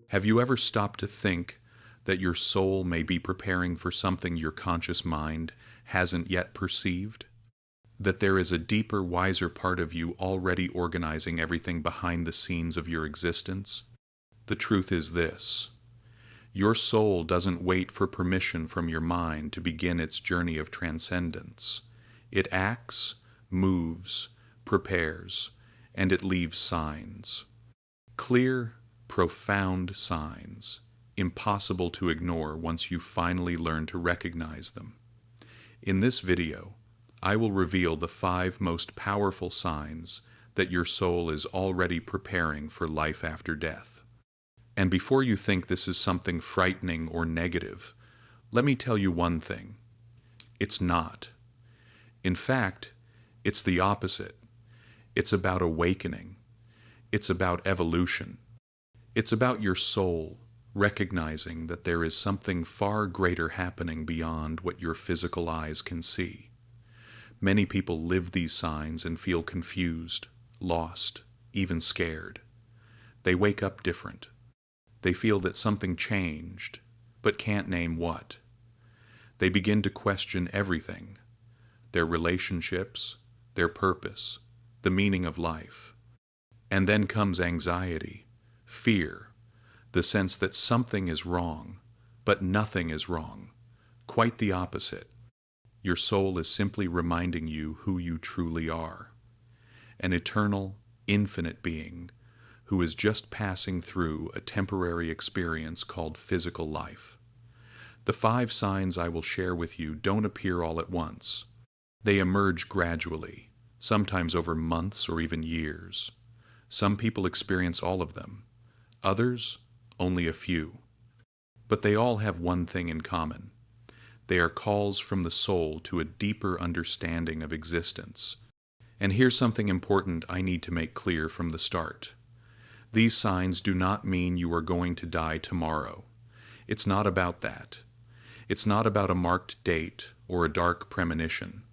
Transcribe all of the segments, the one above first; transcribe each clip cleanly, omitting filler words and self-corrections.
Have you ever stopped to think that your soul may be preparing for something your conscious mind hasn't yet perceived? That there is a deeper, wiser part of you already organizing everything behind the scenes of your existence? The truth is this: your soul doesn't wait for permission from your mind to begin its journey of transcendence. It acts, moves, prepares, and it leaves signs. Clear, profound signs, impossible to ignore once you finally learn to recognize them. In this video, I will reveal the 5 most powerful signs that your soul is already preparing for life after death. And before you think this is something frightening or negative, let me tell you one thing: it's not. In fact, it's the opposite. It's about awakening. It's about evolution. It's about your soul recognizing that there is something far greater happening beyond what your physical eyes can see. Many people live these signs and feel confused, lost, even scared. They wake up different. They feel that something changed, but can't name what. They begin to question everything: their relationships, their purpose, the meaning of life. And then comes anxiety, fear, the sense that something is wrong, but nothing is wrong. Quite the opposite. Your soul is simply reminding you who you truly are: an eternal, infinite being who is just passing through a temporary experience called physical life. The 5 signs I will share with you don't appear all at once. They emerge gradually, sometimes over months or even years. Some people experience all of them, others only a few. But they all have one thing in common: they are calls from the soul to a deeper understanding of existence. And here's something important I need to make clear from the start. These signs do not mean you are going to die tomorrow. It's not about that. It's not about a marked date or a dark premonition.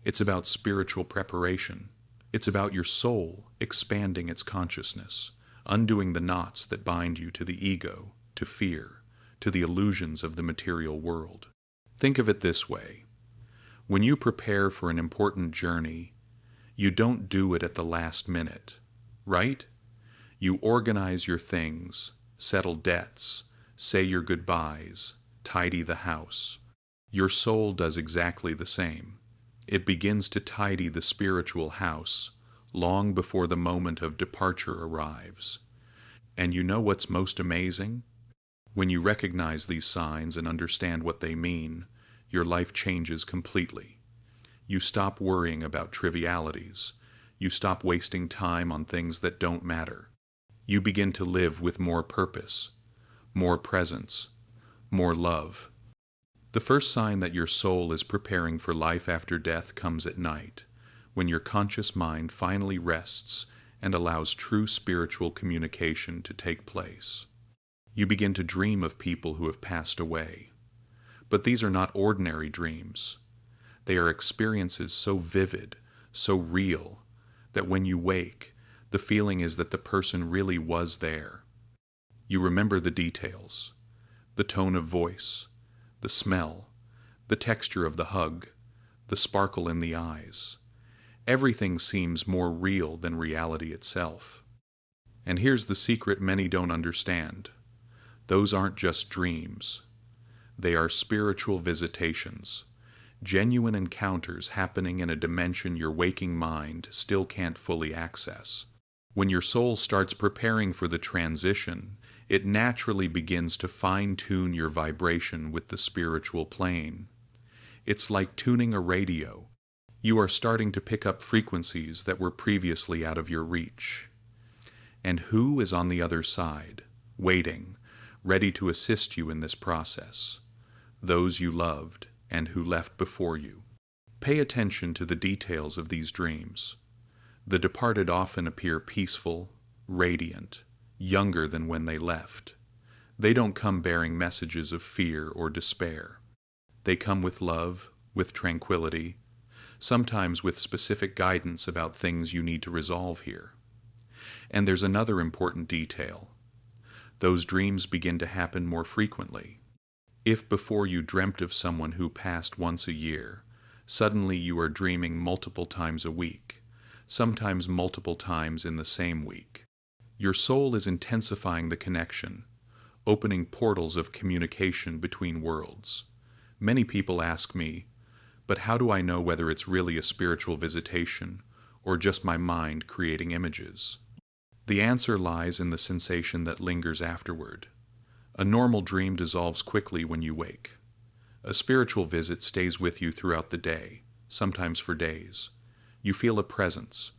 It's about spiritual preparation. It's about your soul expanding its consciousness, undoing the knots that bind you to the ego, to fear, to the illusions of the material world. Think of it this way: when you prepare for an important journey, you don't do it at the last minute, right? You organize your things, settle debts, say your goodbyes, tidy the house. Your soul does exactly the same. It begins to tidy the spiritual house long before the moment of departure arrives. And you know what's most amazing? When you recognize these signs and understand what they mean, your life changes completely. You stop worrying about trivialities. You stop wasting time on things that don't matter. You begin to live with more purpose, more presence, more love. The first sign that your soul is preparing for life after death comes at night, when your conscious mind finally rests and allows true spiritual communication to take place. You begin to dream of people who have passed away. But these are not ordinary dreams. They are experiences so vivid, so real, that when you wake, the feeling is that the person really was there. You remember the details: the tone of voice, the smell, the texture of the hug, the sparkle in the eyes. Everything seems more real than reality itself. And here's the secret many don't understand: those aren't just dreams. They are spiritual visitations, genuine encounters happening in a dimension your waking mind still can't fully access. When your soul starts preparing for the transition, it naturally begins to fine-tune your vibration with the spiritual plane. It's like tuning a radio. You are starting to pick up frequencies that were previously out of your reach. And who is on the other side, waiting, ready to assist you in this process? Those you loved and who left before you. Pay attention to the details of these dreams. The departed often appear peaceful, radiant, younger than when they left. They don't come bearing messages of fear or despair. They come with love, with tranquility, sometimes with specific guidance about things you need to resolve here. And there's another important detail. those dreams begin to happen more frequently. If before you dreamt of someone who passed once a year, suddenly you are dreaming multiple times a week, sometimes multiple times in the same week. Your soul is intensifying the connection, opening portals of communication between worlds. Many people ask me, but how do I know whether it's really a spiritual visitation or just my mind creating images? The answer lies in the sensation that lingers afterward. A normal dream dissolves quickly when you wake. A spiritual visit stays with you throughout the day, sometimes for days. You feel a presence,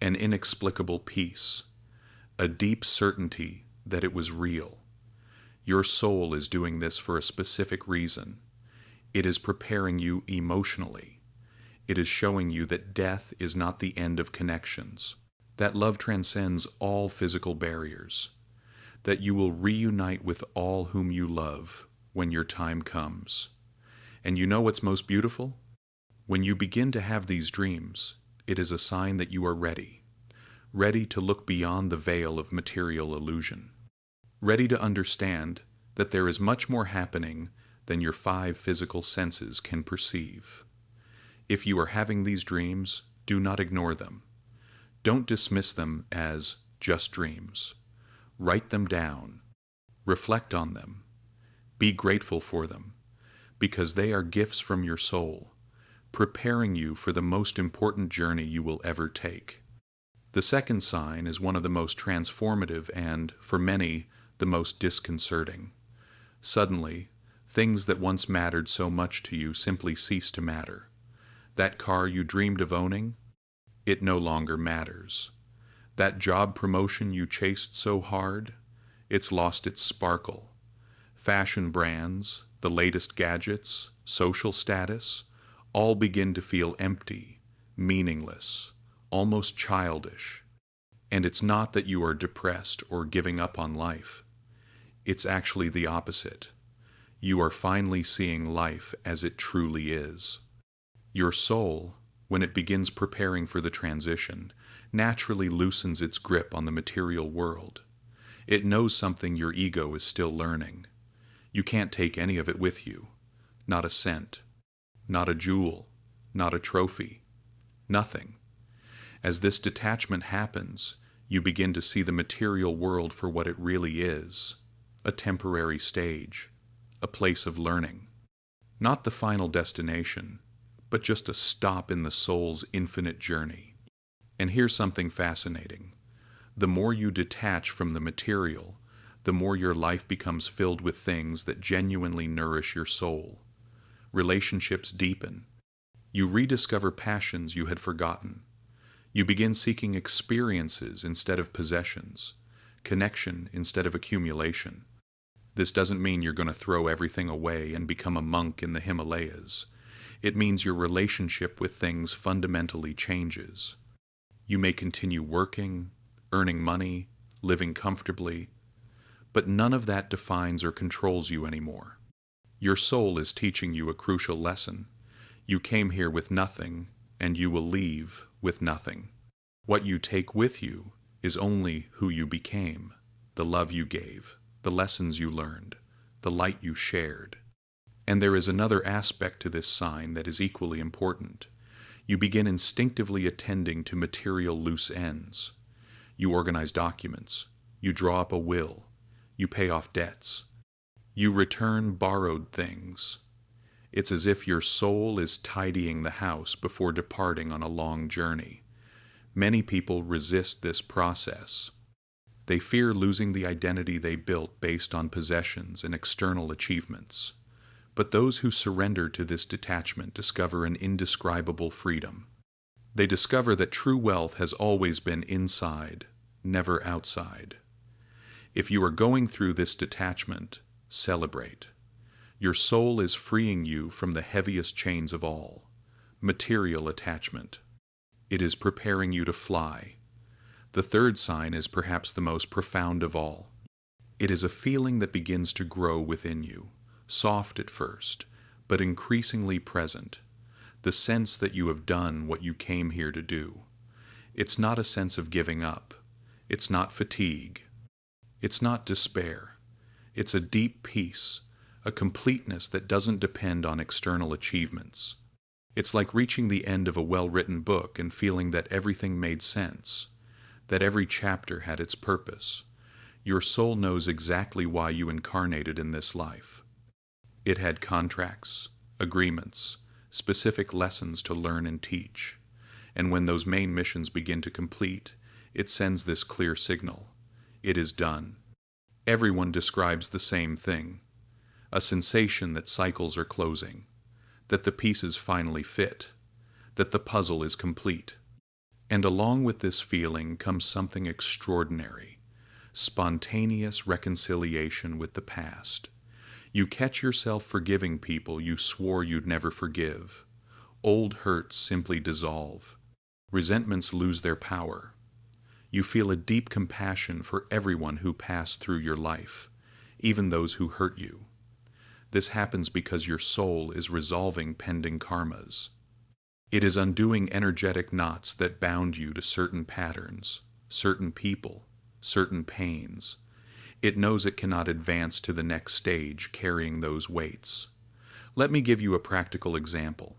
an inexplicable peace, a deep certainty that it was real. Your soul is doing this for a specific reason. It is preparing you emotionally. It is showing you that death is not the end of connections, that love transcends all physical barriers, that you will reunite with all whom you love when your time comes. And you know what's most beautiful? When you begin to have these dreams, it is a sign that you are ready, ready to look beyond the veil of material illusion, ready to understand that there is much more happening than your 5 physical senses can perceive. If you are having these dreams, do not ignore them. Don't dismiss them as just dreams. Write them down. Reflect on them. Be grateful for them, because they are gifts from your soul, preparing you for the most important journey you will ever take. The second sign is one of the most transformative and, for many, the most disconcerting. Suddenly, things that once mattered so much to you simply cease to matter. That car you dreamed of owning, it no longer matters. That job promotion you chased so hard, it's lost its sparkle. Fashion brands, the latest gadgets, social status, all begin to feel empty, meaningless, almost childish. And it's not that you are depressed or giving up on life. It's actually the opposite. You are finally seeing life as it truly is. Your soul, when it begins preparing for the transition, naturally loosens its grip on the material world. It knows something your ego is still learning. You can't take any of it with you. Not a cent. Not a jewel. Not a trophy. Nothing. As this detachment happens, you begin to see the material world for what it really is. A temporary stage. A place of learning. Not the final destination, but just a stop in the soul's infinite journey. And here's something fascinating. The more you detach from the material, the more your life becomes filled with things that genuinely nourish your soul. Relationships deepen. You rediscover passions you had forgotten. You begin seeking experiences instead of possessions, connection instead of accumulation. This doesn't mean you're going to throw everything away and become a monk in the Himalayas. It means your relationship with things fundamentally changes. You may continue working, earning money, living comfortably, but none of that defines or controls you anymore. Your soul is teaching you a crucial lesson. You came here with nothing, and you will leave with nothing. What you take with you is only who you became, the love you gave, the lessons you learned, the light you shared. And there is another aspect to this sign that is equally important. You begin instinctively attending to material loose ends. You organize documents. You draw up a will. You pay off debts. You return borrowed things. It's as if your soul is tidying the house before departing on a long journey. Many people resist this process. They fear losing the identity they built based on possessions and external achievements. But those who surrender to this detachment discover an indescribable freedom. They discover that true wealth has always been inside, never outside. If you are going through this detachment, celebrate. Your soul is freeing you from the heaviest chains of all, material attachment. It is preparing you to fly. The third sign is perhaps the most profound of all. It is a feeling that begins to grow within you, soft at first, but increasingly present. The sense that you have done what you came here to do. It's not a sense of giving up. It's not fatigue. It's not despair. It's a deep peace, a completeness that doesn't depend on external achievements. It's like reaching the end of a well-written book and feeling that everything made sense, that every chapter had its purpose. Your soul knows exactly why you incarnated in this life. It had contracts, agreements, specific lessons to learn and teach. And when those main missions begin to complete, it sends this clear signal. It is done. Everyone describes the same thing, a sensation that cycles are closing, that the pieces finally fit, that the puzzle is complete. And along with this feeling comes something extraordinary, spontaneous reconciliation with the past. You catch yourself forgiving people you swore you'd never forgive. Old hurts simply dissolve. Resentments lose their power. You feel a deep compassion for everyone who passed through your life, even those who hurt you. This happens because your soul is resolving pending karmas. It is undoing energetic knots that bound you to certain patterns, certain people, certain pains. It knows it cannot advance to the next stage carrying those weights. Let me give you a practical example.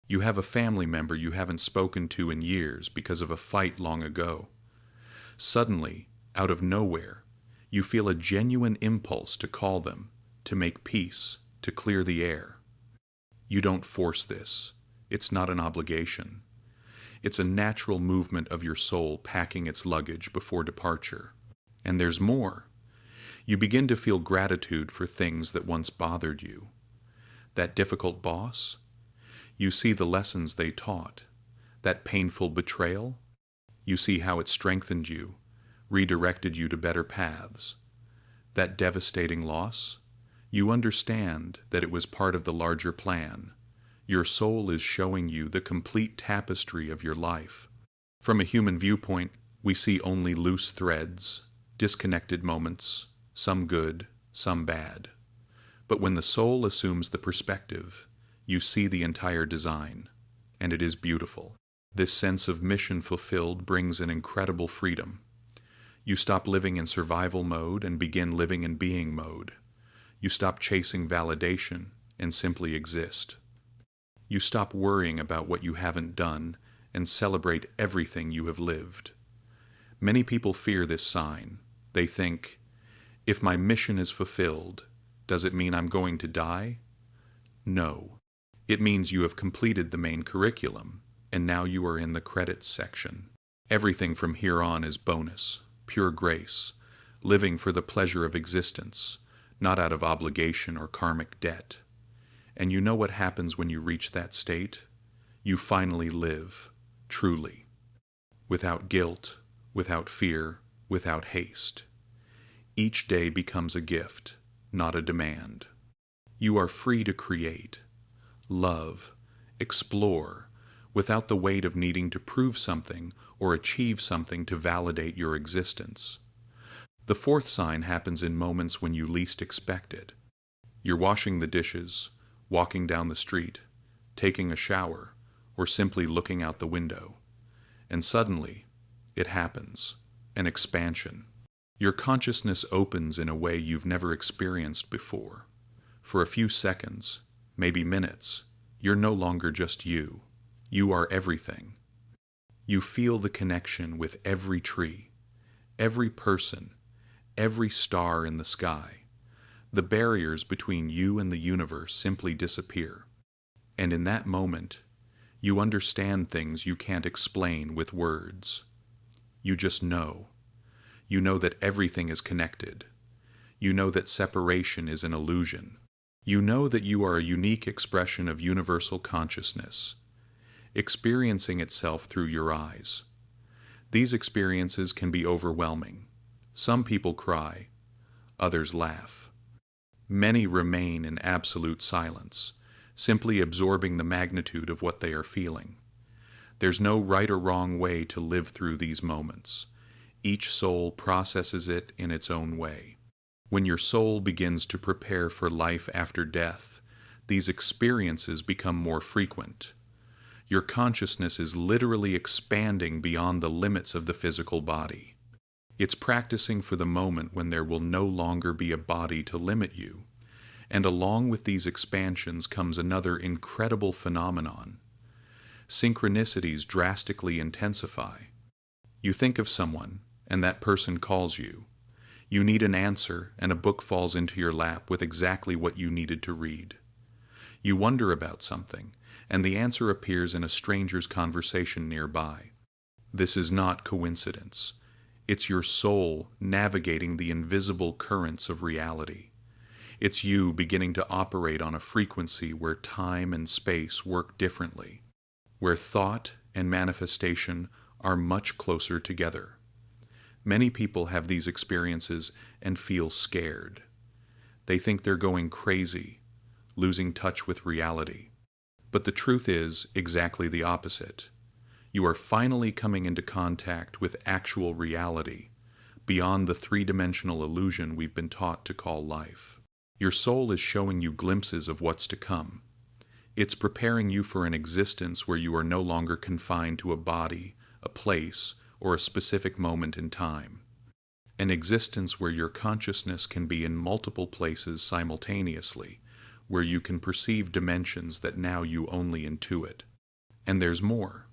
You have a family member you haven't spoken to in years because of a fight long ago. Suddenly, out of nowhere, you feel a genuine impulse to call them, to make peace, to clear the air. You don't force this. It's not an obligation. It's a natural movement of your soul packing its luggage before departure. And there's more. You begin to feel gratitude for things that once bothered you. That difficult boss? You see the lessons they taught. That painful betrayal? You see how it strengthened you, redirected you to better paths. That devastating loss? You understand that it was part of the larger plan. Your soul is showing you the complete tapestry of your life. From a human viewpoint, we see only loose threads, disconnected moments, some good, some bad. But when the soul assumes the perspective, you see the entire design, and it is beautiful. This sense of mission fulfilled brings an incredible freedom. You stop living in survival mode and begin living in being mode. You stop chasing validation and simply exist. You stop worrying about what you haven't done and celebrate everything you have lived. Many people fear this sign. They think, if my mission is fulfilled, does it mean I'm going to die? No. It means you have completed the main curriculum, and now you are in the credits section. Everything from here on is bonus, pure grace, living for the pleasure of existence, not out of obligation or karmic debt. And you know what happens when you reach that state? You finally live, truly, without guilt, without fear, without haste. Each day becomes a gift, not a demand. You are free to create, love, explore, without the weight of needing to prove something or achieve something to validate your existence. The fourth sign happens in moments when you least expect it. You're washing the dishes, walking down the street, taking a shower, or simply looking out the window. And suddenly, it happens, an expansion. Your consciousness opens in a way you've never experienced before. For a few seconds, maybe minutes, you're no longer just you. You are everything. You feel the connection with every tree, every person, every star in the sky. The barriers between you and the universe simply disappear. And in that moment, you understand things you can't explain with words. You just know. You know that everything is connected. You know that separation is an illusion. You know that you are a unique expression of universal consciousness, experiencing itself through your eyes. These experiences can be overwhelming. Some people cry, others laugh. Many remain in absolute silence, simply absorbing the magnitude of what they are feeling. There's no right or wrong way to live through these moments. Each soul processes it in its own way. When your soul begins to prepare for life after death, these experiences become more frequent. Your consciousness is literally expanding beyond the limits of the physical body. It's practicing for the moment when there will no longer be a body to limit you. And along with these expansions comes another incredible phenomenon. Synchronicities drastically intensify. You think of someone, and that person calls you. You need an answer, and a book falls into your lap with exactly what you needed to read. You wonder about something, and the answer appears in a stranger's conversation nearby. This is not coincidence. It's your soul navigating the invisible currents of reality. It's you beginning to operate on a frequency where time and space work differently, where thought and manifestation are much closer together. Many people have these experiences and feel scared. They think they're going crazy, losing touch with reality. But the truth is exactly the opposite. You are finally coming into contact with actual reality, beyond the three-dimensional illusion we've been taught to call life. Your soul is showing you glimpses of what's to come. It's preparing you for an existence where you are no longer confined to a body, a place, or a specific moment in time. An existence where your consciousness can be in multiple places simultaneously, where you can perceive dimensions that now you only intuit. And there's more.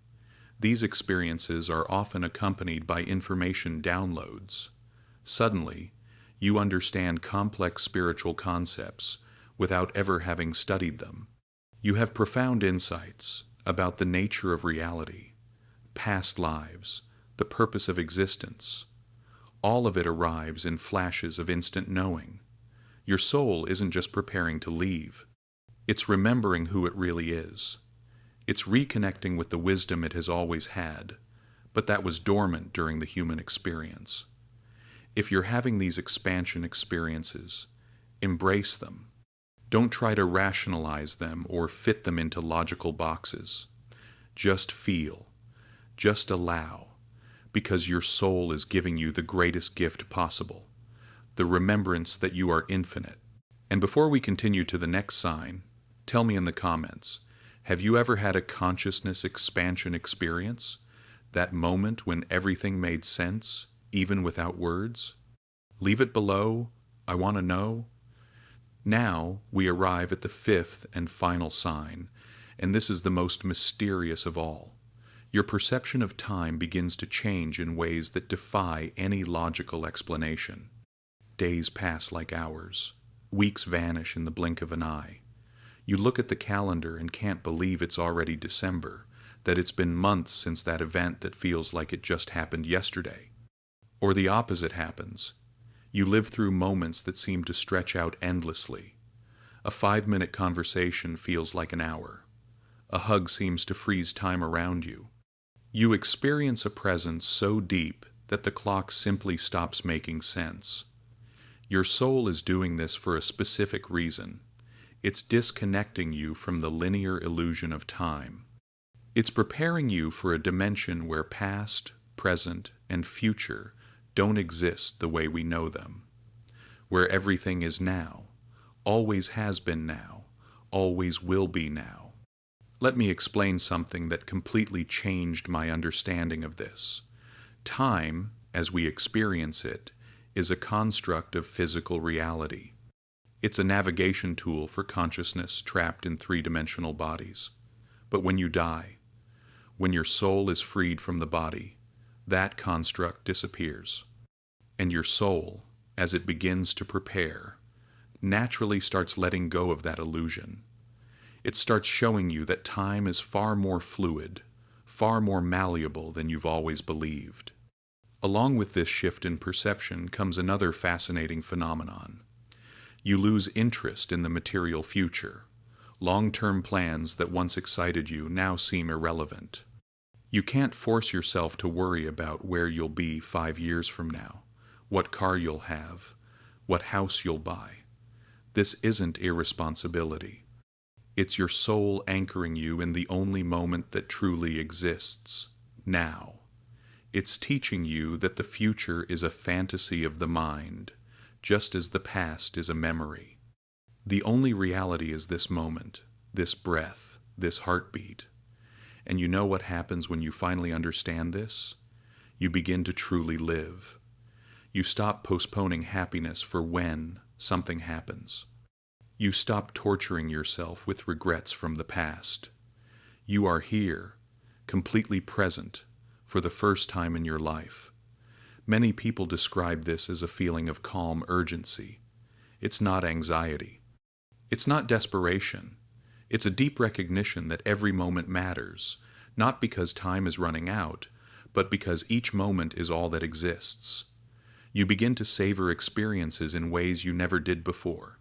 These experiences are often accompanied by information downloads. Suddenly, you understand complex spiritual concepts without ever having studied them. You have profound insights about the nature of reality, past lives, the purpose of existence. All of it arrives in flashes of instant knowing. Your soul isn't just preparing to leave. It's remembering who it really is. It's reconnecting with the wisdom it has always had, but that was dormant during the human experience. If you're having these expansion experiences, embrace them. Don't try to rationalize them or fit them into logical boxes. Just feel. Just allow. Because your soul is giving you the greatest gift possible, the remembrance that you are infinite. And before we continue to the next sign, tell me in the comments, have you ever had a consciousness expansion experience? That moment when everything made sense, even without words? Leave it below. I want to know. Now we arrive at the fifth and final sign, and this is the most mysterious of all. Your perception of time begins to change in ways that defy any logical explanation. Days pass like hours. Weeks vanish in the blink of an eye. You look at the calendar and can't believe it's already December, that it's been months since that event that feels like it just happened yesterday. Or the opposite happens. You live through moments that seem to stretch out endlessly. A 5-minute conversation feels like an hour. A hug seems to freeze time around you. You experience a presence so deep that the clock simply stops making sense. Your soul is doing this for a specific reason. It's disconnecting you from the linear illusion of time. It's preparing you for a dimension where past, present, and future don't exist the way we know them. Where everything is now, always has been now, always will be now. Let me explain something that completely changed my understanding of this. Time, as we experience it, is a construct of physical reality. It's a navigation tool for consciousness trapped in three-dimensional bodies. But when you die, when your soul is freed from the body, that construct disappears. And your soul, as it begins to prepare, naturally starts letting go of that illusion. It starts showing you that time is far more fluid, far more malleable than you've always believed. Along with this shift in perception comes another fascinating phenomenon. You lose interest in the material future. Long-term plans that once excited you now seem irrelevant. You can't force yourself to worry about where you'll be 5 years from now, what car you'll have, what house you'll buy. This isn't irresponsibility. It's your soul anchoring you in the only moment that truly exists, now. It's teaching you that the future is a fantasy of the mind, just as the past is a memory. The only reality is this moment, this breath, this heartbeat. And you know what happens when you finally understand this? You begin to truly live. You stop postponing happiness for when something happens. You stop torturing yourself with regrets from the past. You are here, completely present, for the first time in your life. Many people describe this as a feeling of calm urgency. It's not anxiety. It's not desperation. It's a deep recognition that every moment matters, not because time is running out, but because each moment is all that exists. You begin to savor experiences in ways you never did before.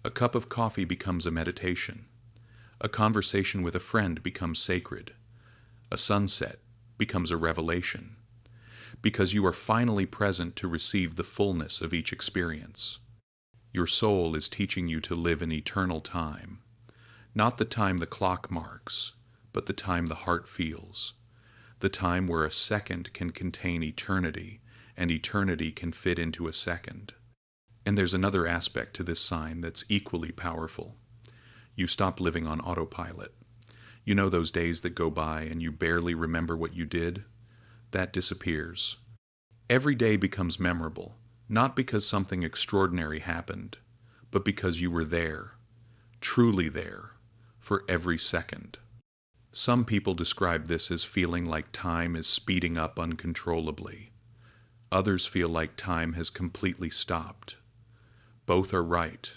A cup of coffee becomes a meditation. A conversation with a friend becomes sacred. A sunset becomes a revelation. Because you are finally present to receive the fullness of each experience. Your soul is teaching you to live in eternal time. Not the time the clock marks, but the time the heart feels. The time where a second can contain eternity, and eternity can fit into a second. And there's another aspect to this sign that's equally powerful. You stop living on autopilot. You know those days that go by and you barely remember what you did? That disappears. Every day becomes memorable, not because something extraordinary happened, but because you were there, truly there, for every second. Some people describe this as feeling like time is speeding up uncontrollably. Others feel like time has completely stopped. Both are right.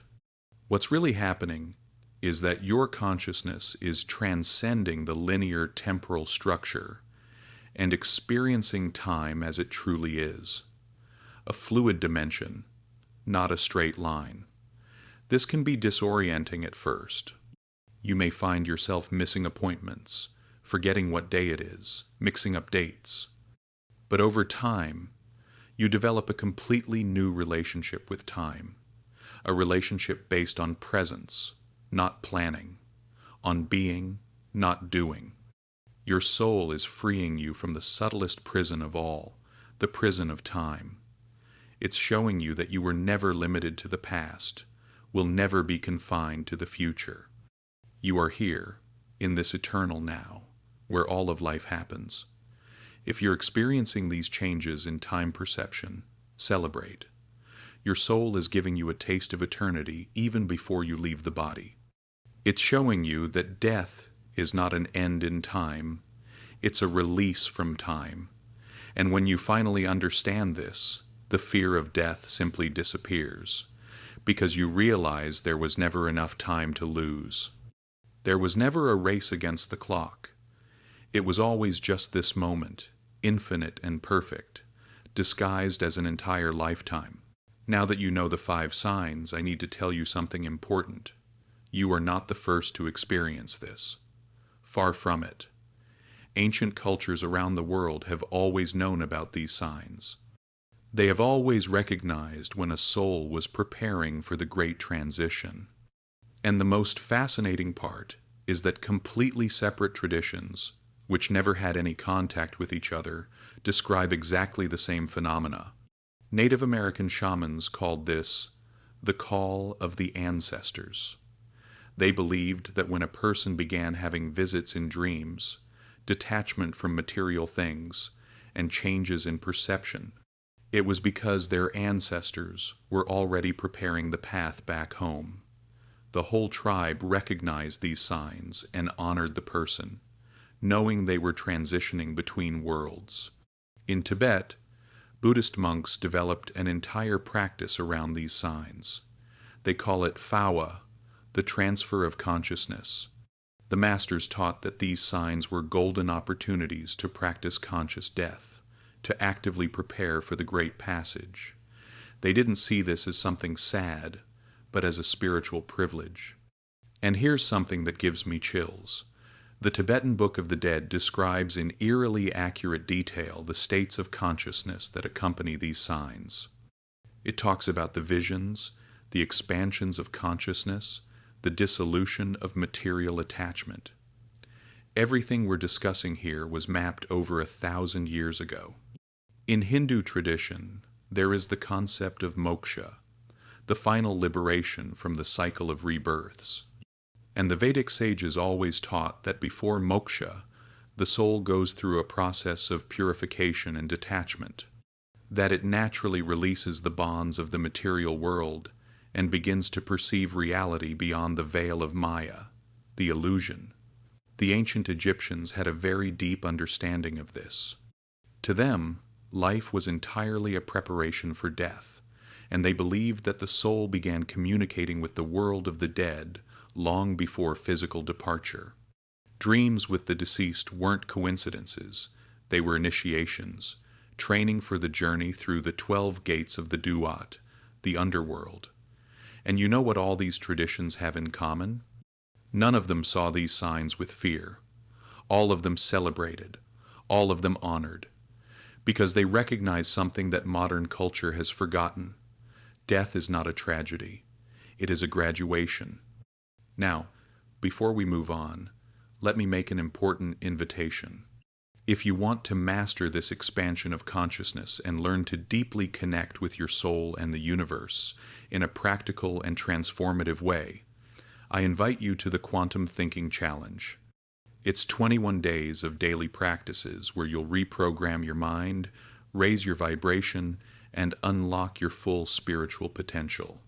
What's really happening is that your consciousness is transcending the linear temporal structure and experiencing time as it truly is. A fluid dimension, not a straight line. This can be disorienting at first. You may find yourself missing appointments, forgetting what day it is, mixing up dates. But over time, you develop a completely new relationship with time. A relationship based on presence, not planning, on being, not doing. Your soul is freeing you from the subtlest prison of all, the prison of time. It's showing you that you were never limited to the past, will never be confined to the future. You are here, in this eternal now, where all of life happens. If you're experiencing these changes in time perception, celebrate. Your soul is giving you a taste of eternity even before you leave the body. It's showing you that death is not an end in time, it's a release from time. And when you finally understand this, the fear of death simply disappears, because you realize there was never enough time to lose. There was never a race against the clock. It was always just this moment, infinite and perfect, disguised as an entire lifetime. Now that you know the 5 signs, I need to tell you something important. You are not the first to experience this. Far from it. Ancient cultures around the world have always known about these signs. They have always recognized when a soul was preparing for the great transition. And the most fascinating part is that completely separate traditions, which never had any contact with each other, describe exactly the same phenomena. Native American shamans called this the call of the ancestors. They believed that when a person began having visits in dreams, detachment from material things, and changes in perception, it was because their ancestors were already preparing the path back home. The whole tribe recognized these signs and honored the person, knowing they were transitioning between worlds. In Tibet, Buddhist monks developed an entire practice around these signs. They call it phawa, the transfer of consciousness. The masters taught that these signs were golden opportunities to practice conscious death, to actively prepare for the great passage. They didn't see this as something sad, but as a spiritual privilege. And here's something that gives me chills. The Tibetan Book of the Dead describes in eerily accurate detail the states of consciousness that accompany these signs. It talks about the visions, the expansions of consciousness, the dissolution of material attachment. Everything we're discussing here was mapped over 1,000 years ago. In Hindu tradition, there is the concept of moksha, the final liberation from the cycle of rebirths. And the Vedic sages always taught that before moksha, the soul goes through a process of purification and detachment. that it naturally releases the bonds of the material world and begins to perceive reality beyond the veil of Maya, the illusion. The ancient Egyptians had a very deep understanding of this. To them, life was entirely a preparation for death, and they believed that the soul began communicating with the world of the dead long before physical departure. Dreams with the deceased weren't coincidences, they were initiations, training for the journey through the 12 gates of the Duat, the underworld. And you know what all these traditions have in common? None of them saw these signs with fear. All of them celebrated, all of them honored, because they recognize something that modern culture has forgotten. Death is not a tragedy. It is a graduation. Now, before we move on, let me make an important invitation. If you want to master this expansion of consciousness and learn to deeply connect with your soul and the universe in a practical and transformative way, I invite you to the Quantum Thinking Challenge. It's 21 days of daily practices where you'll reprogram your mind, raise your vibration, and unlock your full spiritual potential.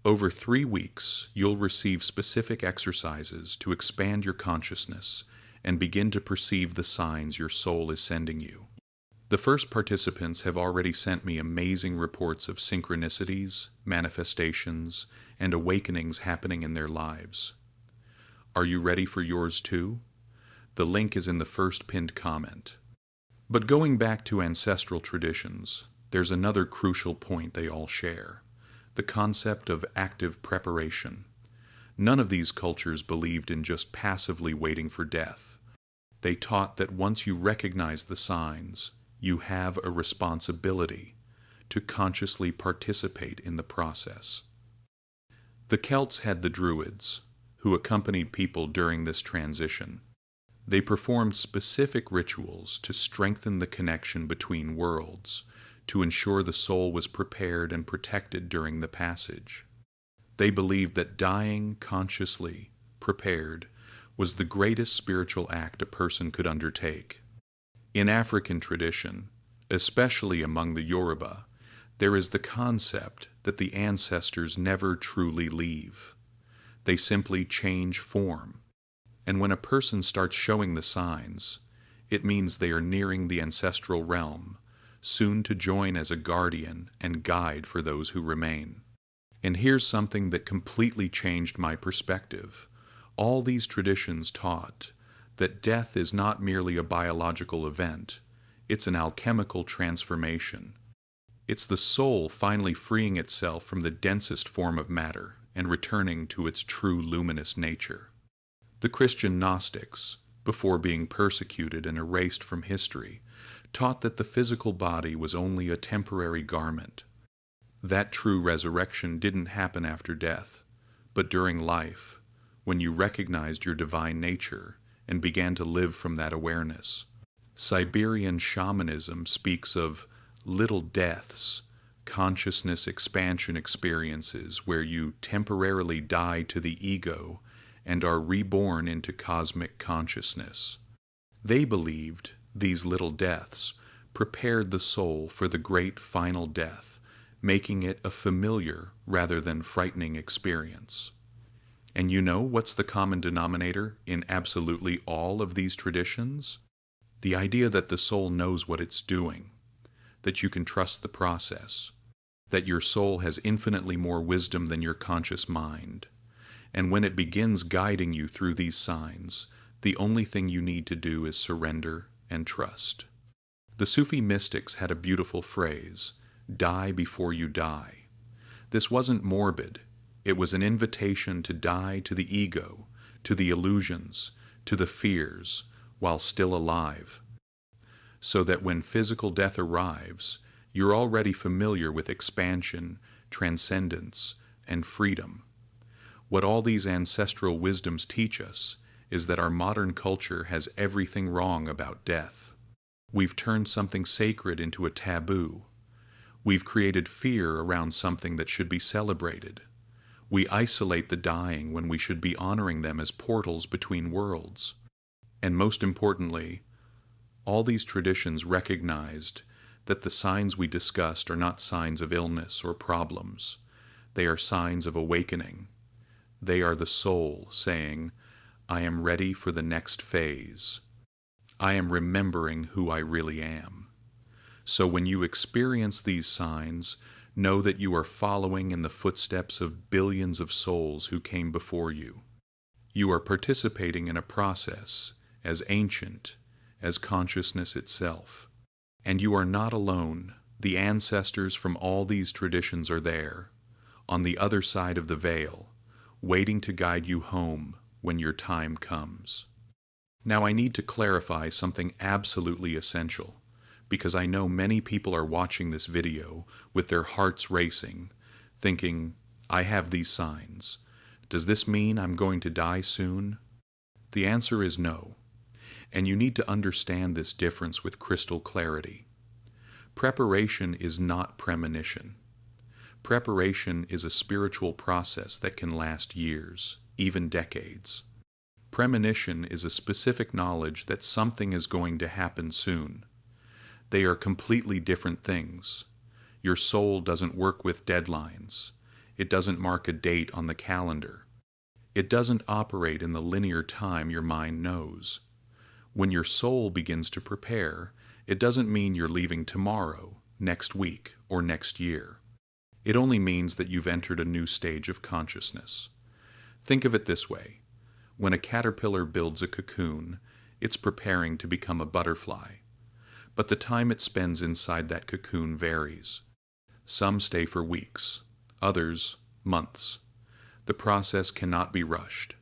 Over 3 weeks, you'll receive specific exercises to expand your consciousness and begin to perceive the signs your soul is sending you. The first participants have already sent me amazing reports of synchronicities, manifestations, and awakenings happening in their lives. Are you ready for yours too? The link is in the first pinned comment. But going back to ancestral traditions, there's another crucial point they all share: the concept of active preparation. None of these cultures believed in just passively waiting for death. They taught that once you recognize the signs, you have a responsibility to consciously participate in the process. The Celts had the Druids, who accompanied people during this transition. They performed specific rituals to strengthen the connection between worlds, to ensure the soul was prepared and protected during the passage. They believed that dying consciously, prepared, was the greatest spiritual act a person could undertake. In African tradition, especially among the Yoruba, there is the concept that the ancestors never truly leave. They simply change form. And when a person starts showing the signs, it means they are nearing the ancestral realm, soon to join as a guardian and guide for those who remain. And here's something that completely changed my perspective. All these traditions taught that death is not merely a biological event, it's an alchemical transformation. It's the soul finally freeing itself from the densest form of matter and returning to its true luminous nature. The Christian Gnostics, before being persecuted and erased from history, taught that the physical body was only a temporary garment. That true resurrection didn't happen after death, but during life, when you recognized your divine nature and began to live from that awareness. Siberian shamanism speaks of little deaths, consciousness expansion experiences where you temporarily die to the ego and are reborn into cosmic consciousness. They believed these little deaths prepared the soul for the great final death, making it a familiar rather than frightening experience. And you know what's the common denominator in absolutely all of these traditions? The idea that the soul knows what it's doing, that you can trust the process, that your soul has infinitely more wisdom than your conscious mind, and when it begins guiding you through these signs, the only thing you need to do is surrender and trust. The Sufi mystics had a beautiful phrase, "Die before you die." This wasn't morbid. It was an invitation to die to the ego, to the illusions, to the fears, while still alive, so that when physical death arrives, you're already familiar with expansion, transcendence, and freedom. What all these ancestral wisdoms teach us is that our modern culture has everything wrong about death. We've turned something sacred into a taboo. We've created fear around something that should be celebrated. We isolate the dying when we should be honoring them as portals between worlds. And most importantly, all these traditions recognized that the signs we discussed are not signs of illness or problems. They are signs of awakening. They are the soul saying, I am ready for the next phase. I am remembering who I really am. So when you experience these signs, know that you are following in the footsteps of billions of souls who came before you. You are participating in a process as ancient as consciousness itself. And you are not alone. The ancestors from all these traditions are there, on the other side of the veil, waiting to guide you home when your time comes. Now I need to clarify something absolutely essential, because I know many people are watching this video with their hearts racing, thinking, I have these signs. Does this mean I'm going to die soon? The answer is no, and you need to understand this difference with crystal clarity. Preparation is not premonition. Preparation is a spiritual process that can last years, even decades. Premonition is a specific knowledge that something is going to happen soon. They are completely different things. Your soul doesn't work with deadlines. It doesn't mark a date on the calendar. It doesn't operate in the linear time your mind knows. When your soul begins to prepare, it doesn't mean you're leaving tomorrow, next week, or next year. It only means that you've entered a new stage of consciousness. Think of it this way. When a caterpillar builds a cocoon, it's preparing to become a butterfly. But the time it spends inside that cocoon varies. Some stay for weeks, others months. The process cannot be rushed.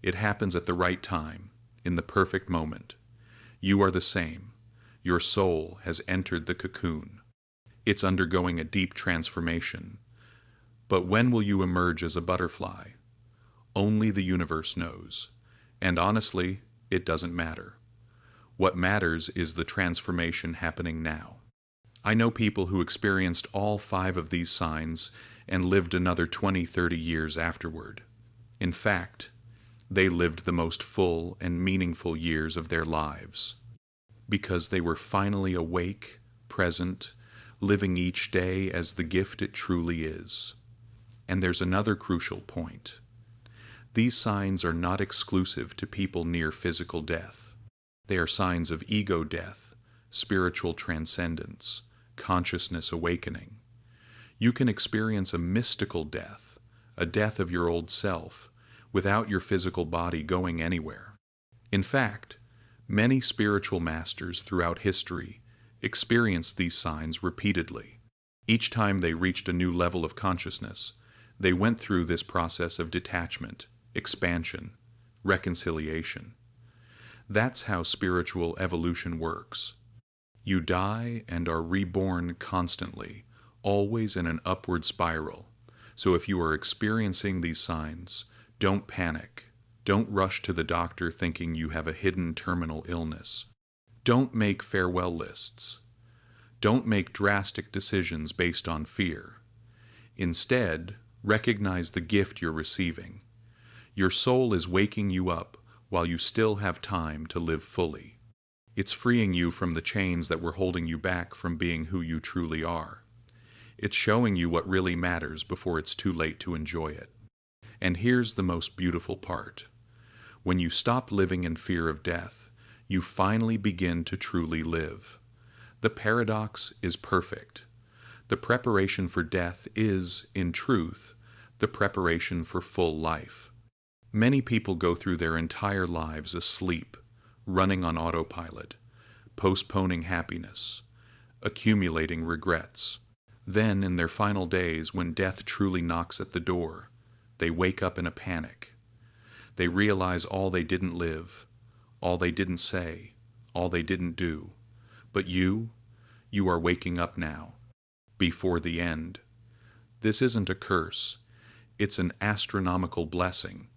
It happens at the right time, in the perfect moment. You are the same. Your soul has entered the cocoon. It's undergoing a deep transformation. But when will you emerge as a butterfly? Only the universe knows. And honestly, it doesn't matter. What matters is the transformation happening now. I know people who experienced all 5 of these signs and lived another 20-30 years afterward. In fact, they lived the most full and meaningful years of their lives, because they were finally awake, present, living each day as the gift it truly is. And there's another crucial point. These signs are not exclusive to people near physical death. They are signs of ego death, spiritual transcendence, consciousness awakening. You can experience a mystical death, a death of your old self, without your physical body going anywhere. In fact, many spiritual masters throughout history experienced these signs repeatedly. Each time they reached a new level of consciousness, they went through this process of detachment, expansion, reconciliation. That's how spiritual evolution works. You die and are reborn constantly, always in an upward spiral. So if you are experiencing these signs, don't panic. Don't rush to the doctor thinking you have a hidden terminal illness. Don't make farewell lists. Don't make drastic decisions based on fear. Instead, recognize the gift you're receiving. Your soul is waking you up while you still have time to live fully. It's freeing you from the chains that were holding you back from being who you truly are. It's showing you what really matters before it's too late to enjoy it. And here's the most beautiful part. When you stop living in fear of death, you finally begin to truly live. The paradox is perfect. The preparation for death is, in truth, the preparation for full life. Many people go through their entire lives asleep, running on autopilot, postponing happiness, accumulating regrets. Then, in their final days, when death truly knocks at the door, they wake up in a panic. They realize all they didn't live, all they didn't say, all they didn't do. But you are waking up now, before the end. This isn't a curse. It's an astronomical blessing.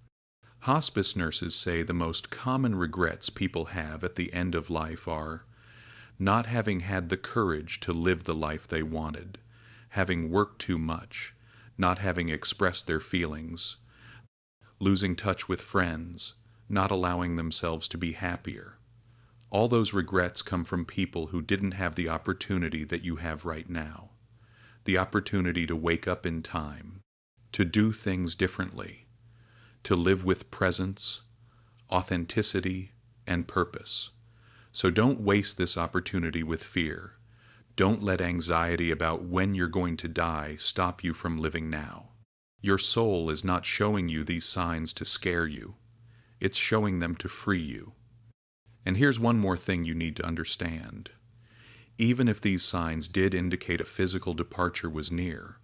Hospice nurses say the most common regrets people have at the end of life are not having had the courage to live the life they wanted, having worked too much, not having expressed their feelings, losing touch with friends, not allowing themselves to be happier. All those regrets come from people who didn't have the opportunity that you have right now. The opportunity to wake up in time, to do things differently, to live with presence, authenticity, and purpose. So don't waste this opportunity with fear. Don't let anxiety about when you're going to die stop you from living now. Your soul is not showing you these signs to scare you. It's showing them to free you. And here's one more thing you need to understand. Even if these signs did indicate a physical departure was near,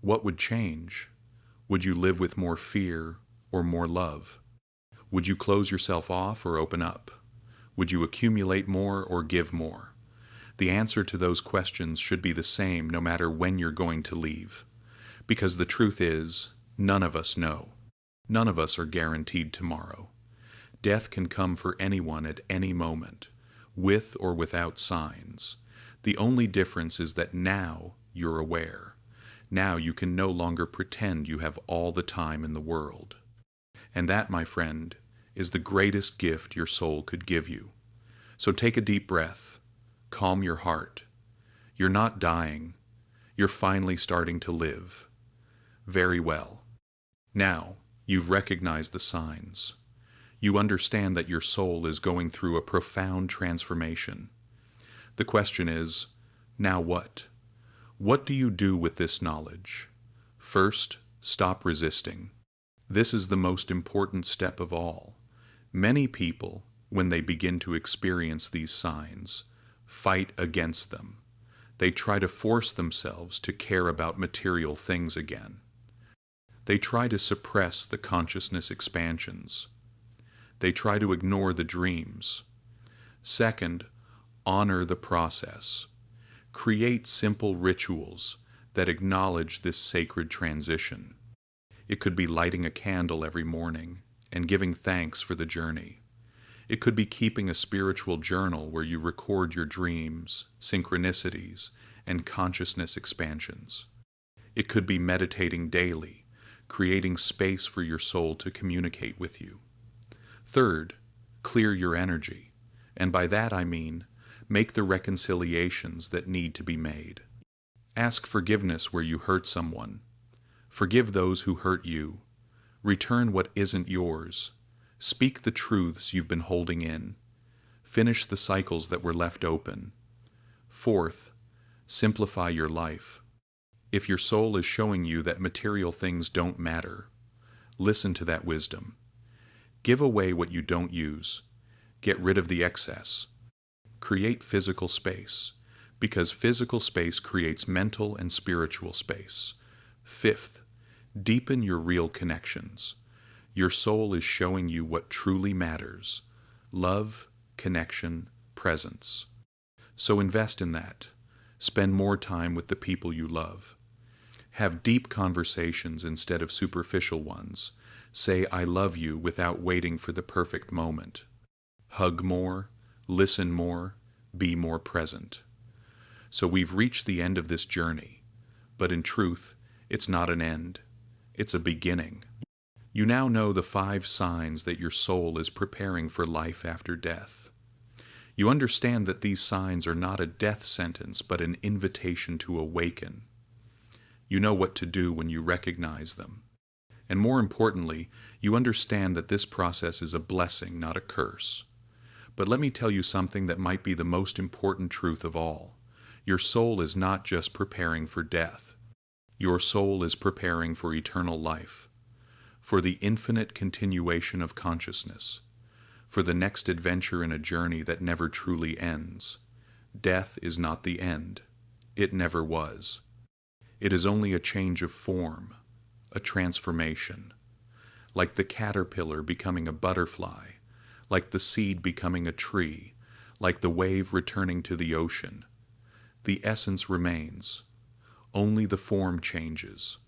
what would change? Would you live with more fear or more love? Would you close yourself off or open up? Would you accumulate more or give more? The answer to those questions should be the same no matter when you're going to leave. Because the truth is, none of us know. None of us are guaranteed tomorrow. Death can come for anyone at any moment, with or without signs. The only difference is that now you're aware. Now you can no longer pretend you have all the time in the world. And that, my friend, is the greatest gift your soul could give you. So take a deep breath. Calm your heart. You're not dying. You're finally starting to live. Very well. Now, you've recognized the signs. You understand that your soul is going through a profound transformation. The question is, now what? What do you do with this knowledge? First, stop resisting. This is the most important step of all. Many people, when they begin to experience these signs, fight against them. They try to force themselves to care about material things again. They try to suppress the consciousness expansions. They try to ignore the dreams. Second, honor the process. Create simple rituals that acknowledge this sacred transition. It could be lighting a candle every morning and giving thanks for the journey. It could be keeping a spiritual journal where you record your dreams, synchronicities, and consciousness expansions. It could be meditating daily, creating space for your soul to communicate with you. Third, clear your energy, and by that I mean make the reconciliations that need to be made. Ask forgiveness where you hurt someone. Forgive those who hurt you. Return what isn't yours. Speak the truths you've been holding in. Finish the cycles that were left open. Fourth, simplify your life. If your soul is showing you that material things don't matter, listen to that wisdom. Give away what you don't use. Get rid of the excess. Create physical space, because physical space creates mental and spiritual space. Fifth, deepen your real connections. Your soul is showing you what truly matters: love, connection, presence. So invest in that. Spend more time with the people you love. Have deep conversations instead of superficial ones. Say "I love you" without waiting for the perfect moment. Hug more, listen more, be more present. So we've reached the end of this journey, but in truth, it's not an end. It's a beginning. You now know the 5 signs that your soul is preparing for life after death. You understand that these signs are not a death sentence, but an invitation to awaken. You know what to do when you recognize them. And more importantly, you understand that this process is a blessing, not a curse. But let me tell you something that might be the most important truth of all. Your soul is not just preparing for death. Your soul is preparing for eternal life, for the infinite continuation of consciousness, for the next adventure in a journey that never truly ends. Death is not the end. It never was. It is only a change of form, a transformation. Like the caterpillar becoming a butterfly, like the seed becoming a tree, like the wave returning to the ocean. The essence remains. Only the form changes.